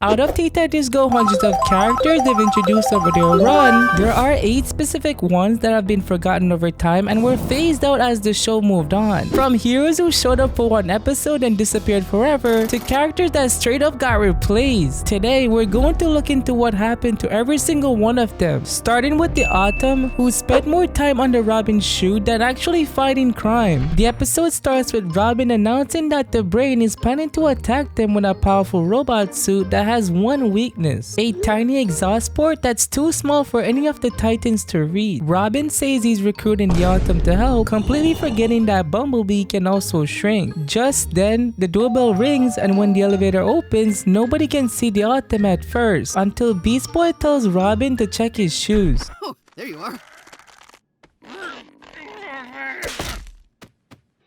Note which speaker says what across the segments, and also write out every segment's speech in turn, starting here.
Speaker 1: Out of Teen Titans Go hundreds of characters they've introduced over their run, there are 8 specific ones that have been forgotten over time and were phased out as the show moved on. From heroes who showed up for one episode and disappeared forever, to characters that straight up got replaced. Today, we're going to look into what happened to every single one of them, starting with the Autumn, who spent more time under Robin's shoe than actually fighting crime. The episode starts with Robin announcing that the Brain is planning to attack them with a powerful robot suit that has one weakness: a tiny exhaust port that's too small for any of the Titans to reach. Robin says he's recruiting the Autumn to help, completely forgetting that Bumblebee can also shrink. Just then, the doorbell rings, and when the elevator opens, nobody can see the Autumn at first, until Beast Boy tells Robin to check his shoes.
Speaker 2: Oh, there you are.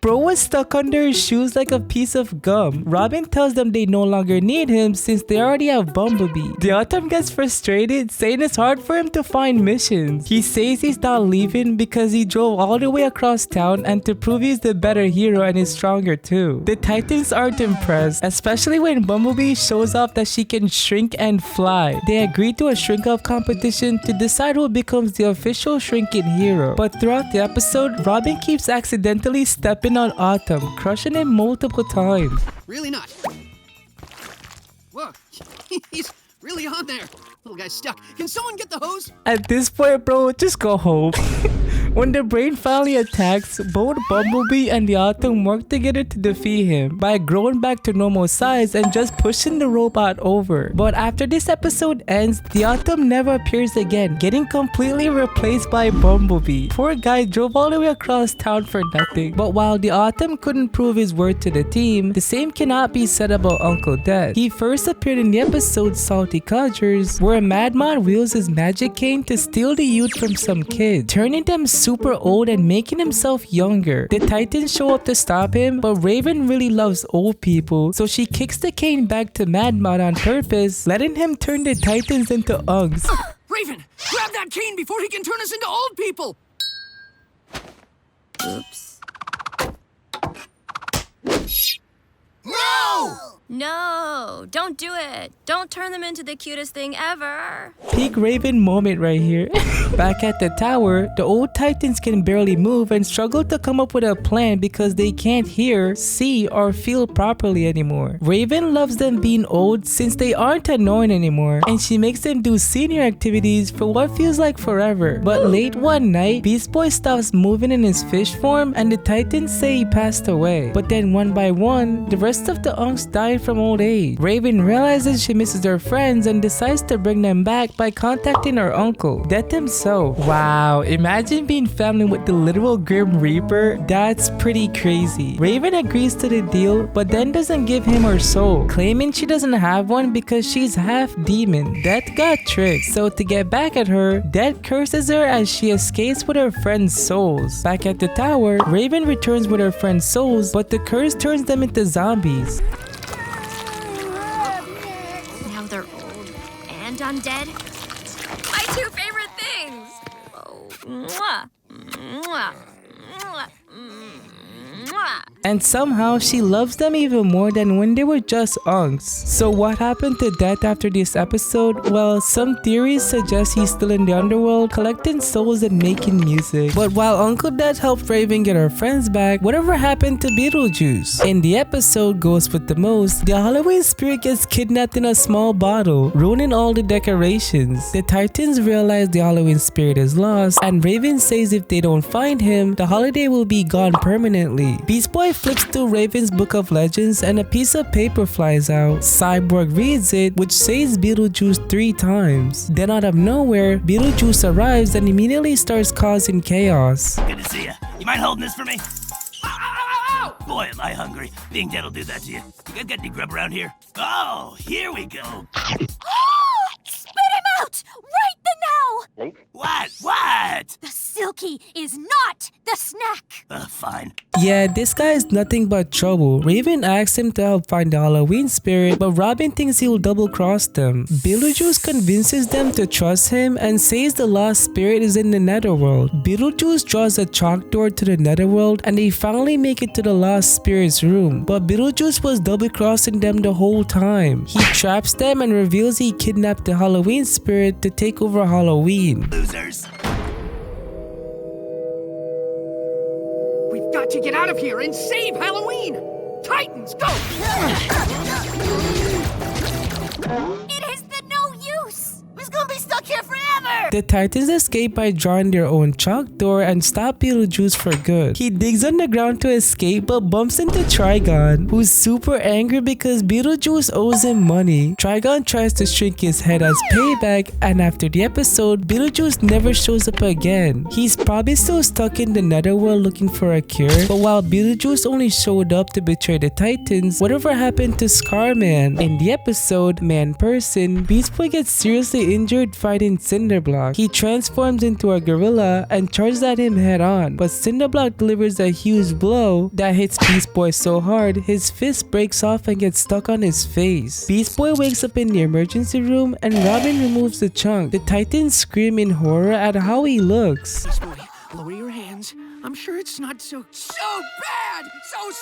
Speaker 1: Bro was stuck under his shoes like a piece of gum. Robin tells them they no longer need him since they already have Bumblebee. The Autumn gets frustrated, saying it's hard for him to find missions. He says he's not leaving because he drove all the way across town and to prove he's the better hero and is stronger too. The Titans aren't impressed, especially when Bumblebee shows off that she can shrink and fly. They agree to a shrink-off competition to decide who becomes the official shrinking hero. But throughout the episode, Robin keeps accidentally stepping on Autumn, crushing him multiple times.
Speaker 2: Really not. Whoa, he's really on there. Little guy's stuck. Can someone get the hose?
Speaker 1: At this point, bro, just go home. When the Brain finally attacks, both Bumblebee and the Autumn work together to defeat him by growing back to normal size and just pushing the robot over. But after this episode ends, the Autumn never appears again, getting completely replaced by Bumblebee. Poor guy drove all the way across town for nothing. But while the Autumn couldn't prove his worth to the team, the same cannot be said about Uncle Death. He first appeared in the episode Salty Codgers, where Madmon wields his magic cane to steal the youth from some kids, turning them super old and making himself younger. The Titans show up to stop him, but Raven really loves old people, so she kicks the cane back to Madmon on purpose, letting him turn the Titans into Uggs.
Speaker 2: Raven, grab that cane before he can turn us into old people!
Speaker 3: Oops.
Speaker 2: No!
Speaker 3: No, don't do it. Don't turn them into the cutest thing ever.
Speaker 1: Peak Raven moment right here. Back at the tower, the old Titans can barely move and struggle to come up with a plan because they can't hear, see, or feel properly anymore. Raven loves them being old since they aren't annoying anymore, and she makes them do senior activities for what feels like forever. But late one night, Beast Boy stops moving in his fish form and the Titans say he passed away. But then one by one, the rest of the Unks die from old age. Raven realizes she misses her friends and decides to bring them back by contacting her uncle, Death himself. Wow, imagine being family with the literal Grim Reaper. That's pretty crazy. Raven agrees to the deal, but then doesn't give him her soul, claiming she doesn't have one because she's half demon. Death got tricked, so to get back at her, Death curses her as she escapes with her friend's souls. Back at the tower, Raven returns with her friend's souls, but the curse turns them into zombies.
Speaker 3: They're old and undead. My two favorite things. Oh, mwah, mwah, mwah, mwah.
Speaker 1: And somehow she loves them even more than when they were just Unks. So what happened to Death after this episode? Well, some theories suggest he's still in the underworld collecting souls and making music. But while Uncle Death helped Raven get her friends back, whatever happened to Beetlejuice? In the episode Goes with the Most, the Halloween spirit gets kidnapped in a small bottle, ruining all the decorations. The Titans realize the Halloween spirit is lost, and Raven says if they don't find him, the holiday will be gone permanently. Beast Boy flips through Raven's Book of Legends and a piece of paper flies out. Cyborg reads it, which says Beetlejuice 3 times. Then out of nowhere, Beetlejuice arrives and immediately starts causing chaos.
Speaker 4: Good to see you. You mind holding this for me? Ow, ow, ow, ow! Boy, am I hungry. Being dead will do that to you. You guys got any grub around here? Oh, here we go.
Speaker 3: Spit him out! Right the now!
Speaker 4: What? What?
Speaker 3: The
Speaker 5: Silky is not the snack.
Speaker 4: Fine.
Speaker 1: Yeah, this guy is nothing but trouble. Raven asks him to help find the Halloween spirit, but Robin thinks he will double-cross them. Beetlejuice convinces them to trust him and says the lost spirit is in the netherworld. Beetlejuice draws a chalk door to the netherworld and they finally make it to the lost spirit's room. But Beetlejuice was double-crossing them the whole time. He traps them and reveals he kidnapped the Halloween spirit to take over Halloween.
Speaker 4: Losers.
Speaker 2: We've got to get out of here and save Halloween! Titans, go!
Speaker 5: It has been no use.
Speaker 6: We're gonna be stuck here forever!
Speaker 1: The Titans escape by drawing their own chalk door and stop Beetlejuice for good. He digs on the ground to escape but bumps into Trigon, who's super angry because Beetlejuice owes him money. Trigon tries to shrink his head as payback, and after the episode, Beetlejuice never shows up again. He's probably still stuck in the netherworld looking for a cure, but while Beetlejuice only showed up to betray the Titans, whatever happened to Scarman? In the episode, Man-Person, Beast Boy gets seriously injured fighting Cinderblock. He transforms into a gorilla and charges at him head on, but Cinderblock delivers a huge blow that hits Beast Boy so hard his fist breaks off and gets stuck on his face. Beast Boy wakes up in the emergency room and Robin removes the chunk. The Titans scream in horror at how he looks.
Speaker 2: Beast Boy, lower your hands. I'm sure it's not so bad! So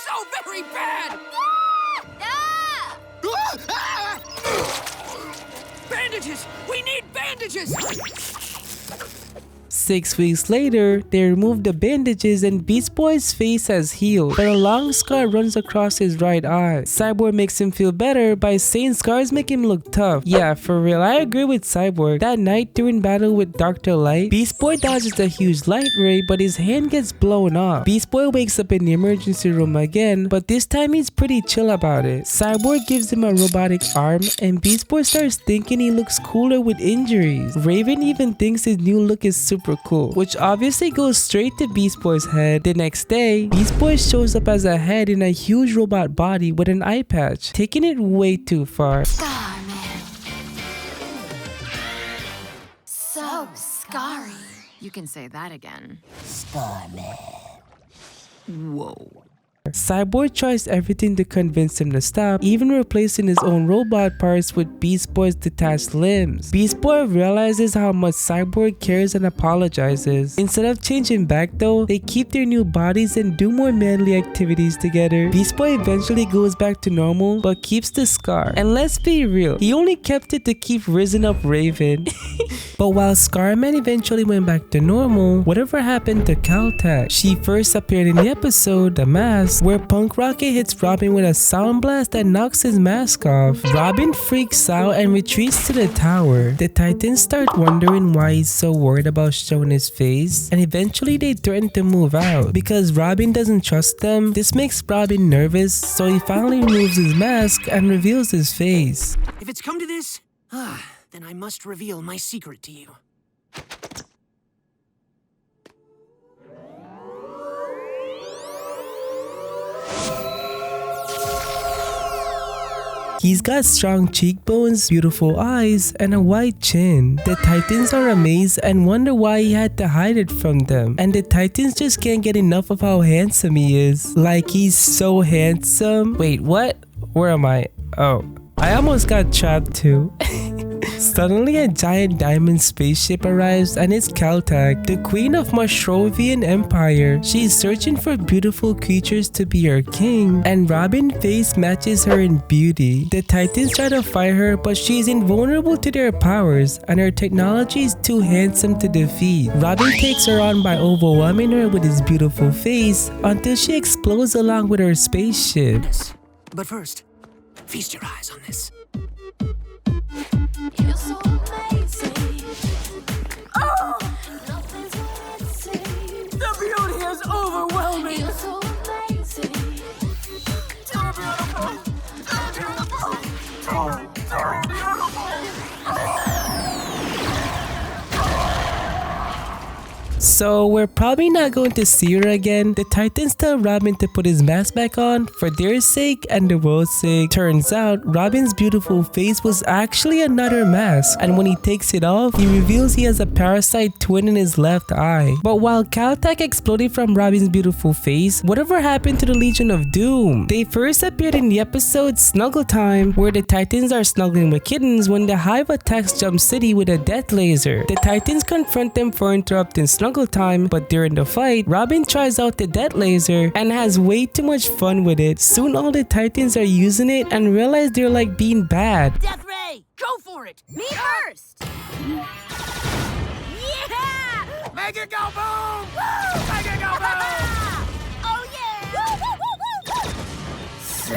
Speaker 2: very bad! Bandages! We need bandages!
Speaker 1: 6 weeks later, they remove the bandages and Beast Boy's face has healed, but a long scar runs across his right eye. Cyborg makes him feel better by saying scars make him look tough. Yeah, for real, I agree with Cyborg. That night during battle with Dr. Light, Beast Boy dodges a huge light ray, but his hand gets blown off. Beast Boy wakes up in the emergency room again, but this time he's pretty chill about it. Cyborg gives him a robotic arm, and Beast Boy starts thinking he looks cooler with injuries. Raven even thinks his new look is super cool, which obviously goes straight to Beast Boy's head. The next day, Beast Boy shows up as a head in a huge robot body with an eye patch, taking it way too far.
Speaker 5: Scarman. So scary.
Speaker 7: You can say that again.
Speaker 2: Whoa.
Speaker 1: Cyborg tries everything to convince him to stop, even replacing his own robot parts with Beast Boy's detached limbs. Beast Boy realizes how much Cyborg cares and apologizes. Instead of changing back though, they keep their new bodies and do more manly activities together. Beast Boy eventually goes back to normal, but keeps the scar. And let's be real, he only kept it to keep risen up Raven. But while Scarman eventually went back to normal, whatever happened to Caltech? She first appeared in the episode, The Mask, where Punk Rocket hits Robin with a sound blast that knocks his mask off. Robin freaks out and retreats to the tower. The Titans start wondering why he's so worried about showing his face, and eventually they threaten to move out. Because Robin doesn't trust them, this makes Robin nervous, so he finally removes his mask and reveals his face.
Speaker 2: If it's come to this, then I must reveal my secret to you.
Speaker 1: He's got strong cheekbones, beautiful eyes, and a wide chin. The Titans are amazed and wonder why he had to hide it from them. And the Titans just can't get enough of how handsome he is. Like, he's so handsome. Wait, what? Where am I? Oh, I almost got trapped too. Suddenly a giant diamond spaceship arrives and it's Caltech, the queen of Mushrovian Empire. She's searching for beautiful creatures to be her king, and Robin's face matches her in beauty. The Titans try to fight her, but she's invulnerable to their powers and her technology is too handsome to defeat. Robin takes her on by overwhelming her with his beautiful face until she explodes along with her spaceship.
Speaker 2: But first, feast your eyes on this.
Speaker 5: You're so amazing. Oh!
Speaker 2: The beauty is overwhelming!
Speaker 5: You're so amazing.
Speaker 2: Too beautiful! Too beautiful! Too beautiful!
Speaker 1: So we're probably not going to see her again. The Titans tell Robin to put his mask back on for their sake and the world's sake. Turns out Robin's beautiful face was actually another mask, and when he takes it off, he reveals he has a parasite twin in his left eye. But while Caltech exploded from Robin's beautiful face, whatever happened to the Legion of Doom? They first appeared in the episode Snuggle Time, where the Titans are snuggling with kittens when the Hive attacks Jump City with a death laser. The Titans confront them for interrupting Snuggle Time, but during the fight, Robin tries out the death laser and has way too much fun with it. Soon all the Titans are using it and realize they're like being bad.
Speaker 6: Death Ray, go for it.
Speaker 5: Me first!
Speaker 6: Yeah! Make it go boom! Woo! Make it go boom!
Speaker 5: Oh yeah!
Speaker 6: So,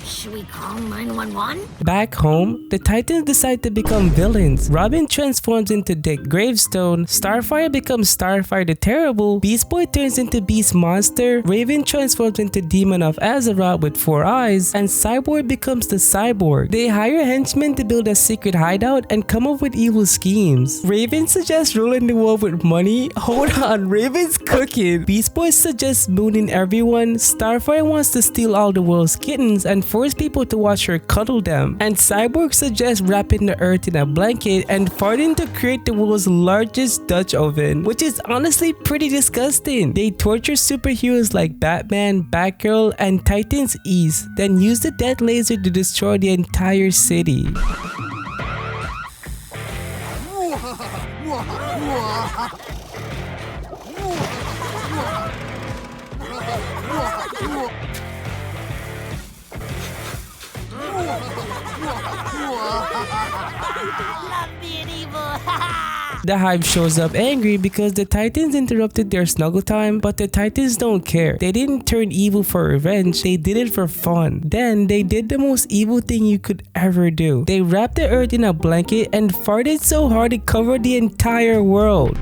Speaker 6: should we call 911?
Speaker 1: Back home, the Titans decide to become villains. Robin transforms into Dick Gravestone, Starfire becomes Starfire the Terrible, Beast Boy turns into Beast Monster, Raven transforms into Demon of Azeroth with 4 eyes, and Cyborg becomes the Cyborg. They hire henchmen to build a secret hideout and come up with evil schemes. Raven suggests ruling the world with money. Hold on, Raven's cooking. Beast Boy suggests mooning everyone. Starfire wants to steal all the world's kittens and force people to watch her cuddle them. And Cyborg suggests wrapping the earth in a blanket and farting to create the world's largest Dutch oven, which is honestly pretty disgusting. They torture superheroes like Batman, Batgirl, and Titans East, then use the death laser to destroy the entire city.
Speaker 6: Love being evil.
Speaker 1: The Hive shows up angry because the Titans interrupted their snuggle time, but the Titans don't care. They didn't turn evil for revenge, they did it for fun. Then they did the most evil thing you could ever do. They wrapped the earth in a blanket and farted so hard it covered the entire world.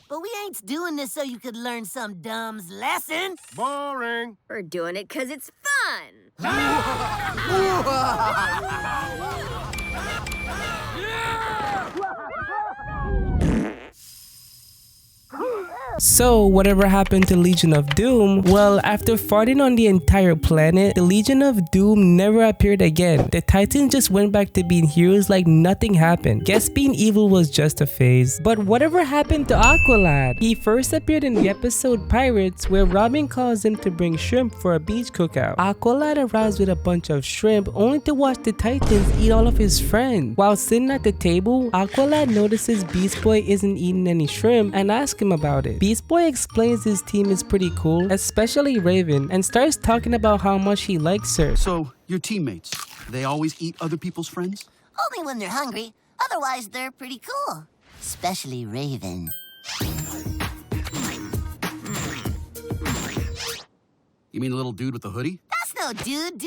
Speaker 6: But we ain't doing this so you could learn some dumb's lesson.
Speaker 2: Boring.
Speaker 5: We're doing it 'cause it's fun!
Speaker 1: So whatever happened to Legion of Doom? Well, after farting on the entire planet, the Legion of Doom never appeared again. The Titans just went back to being heroes like nothing happened. Guess being evil was just a phase. But whatever happened to Aqualad? He first appeared in the episode Pirates, where Robin calls him to bring shrimp for a beach cookout. Aqualad arrives with a bunch of shrimp only to watch the Titans eat all of his friends. While sitting at the table, Aqualad notices Beast Boy isn't eating any shrimp and asks him about it. Beast Boy explains his team is pretty cool, especially Raven, and starts talking about how much he likes her.
Speaker 2: So, your teammates, they always eat other people's friends?
Speaker 6: Only when they're hungry. Otherwise, they're pretty cool. Especially Raven.
Speaker 2: You mean the little dude with the hoodie?
Speaker 6: That's no dude.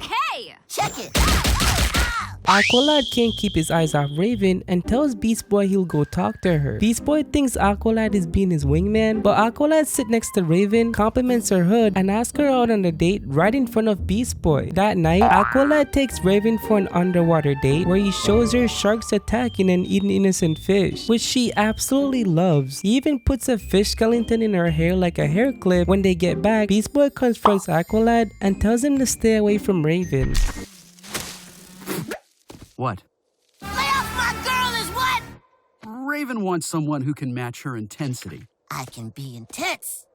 Speaker 5: Hey!
Speaker 6: Check it.
Speaker 1: Aqualad can't keep his eyes off Raven and tells Beast Boy he'll go talk to her. Beast Boy thinks Aqualad is being his wingman, but Aqualad sits next to Raven, compliments her hood, and asks her out on a date right in front of Beast Boy. That night, Aqualad takes Raven for an underwater date where he shows her sharks attacking and eating innocent fish, which she absolutely loves. He even puts a fish skeleton in her hair like a hair clip. When they get back, Beast Boy confronts Aqualad and tells him to stay away from Raven.
Speaker 2: What?
Speaker 6: Lay off my girl is what?
Speaker 2: Raven wants someone who can match her intensity.
Speaker 6: I can be intense.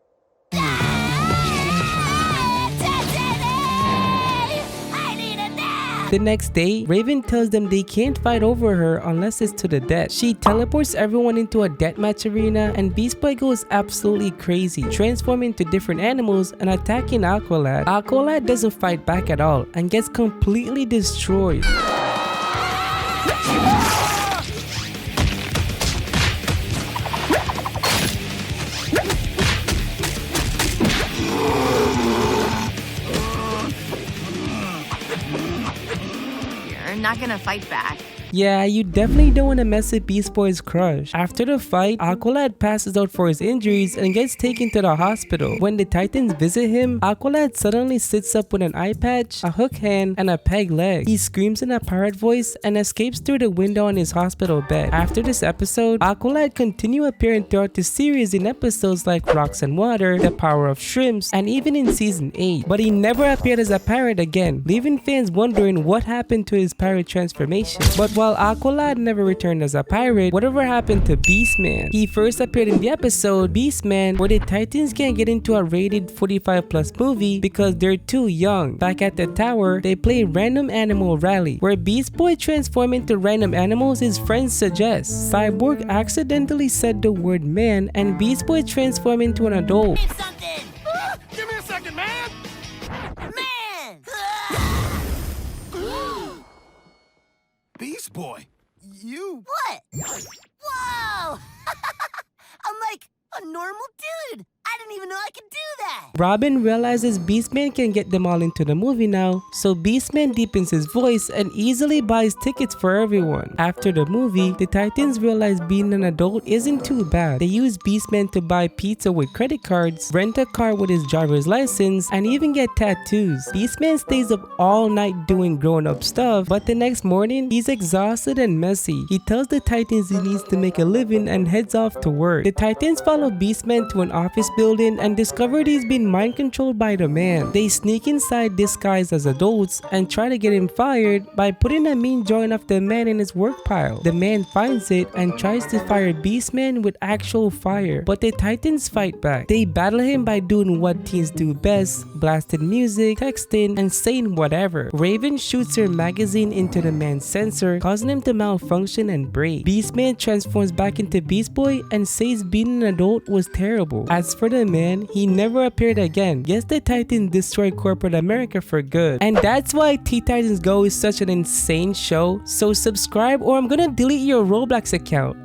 Speaker 1: The next day, Raven tells them they can't fight over her unless it's to the death. She teleports everyone into a deathmatch arena and Beast Boy goes absolutely crazy, transforming to different animals and attacking Aqualad. Aqualad doesn't fight back at all and gets completely destroyed.
Speaker 7: You're not gonna fight back.
Speaker 1: Yeah, you definitely don't want to mess with Beast Boy's crush. After the fight, Aqualad passes out for his injuries and gets taken to the hospital. When the Titans visit him, Aqualad suddenly sits up with an eye patch, a hook hand, and a peg leg. He screams in a pirate voice and escapes through the window on his hospital bed. After this episode, Aqualad continue appearing throughout the series in episodes like Rocks and Water, The Power of Shrimps, and even in season 8. But he never appeared as a pirate again, leaving fans wondering what happened to his pirate transformation. But while Aqualad never returned as a pirate, whatever happened to Beastman? He first appeared in the episode Beastman, where the Titans can't get into a rated 45+ movie because they're too young. Back at the tower, they play Random Animal Rally, where Beast Boy transforms into random animals his friends suggest. Cyborg accidentally said the word man, and Beast Boy transformed into an adult.
Speaker 6: Something!
Speaker 2: Give me a second, man!
Speaker 6: Man!
Speaker 2: Beast Boy, you...
Speaker 6: What? Whoa! I'm like a normal dude. I didn't even know I could do that.
Speaker 1: Robin realizes Beastman can get them all into the movie now, so Beastman deepens his voice and easily buys tickets for everyone. After the movie, the Titans realize being an adult isn't too bad. They use Beastman to buy pizza with credit cards, rent a car with his driver's license, and even get tattoos. Beastman stays up all night doing grown-up stuff, but the next morning, he's exhausted and messy. He tells the Titans he needs to make a living and heads off to work. The Titans follow Beastman to an office building and discover he's been mind controlled by the man. They sneak inside disguised as adults and try to get him fired by putting a mean drawing of the man in his work pile. The man finds it and tries to fire Beastman with actual fire, but the Titans fight back. They battle him by doing what teens do best, blasting music, texting, and saying whatever. Raven shoots her magazine into the man's sensor, causing him to malfunction and break. Beastman transforms back into Beast Boy and says being an adult was terrible. As for the man, he never appeared again. Guess the Titans destroyed corporate America for good. And that's why Teen Titans Go is such an insane show. So subscribe or I'm gonna delete your Roblox account.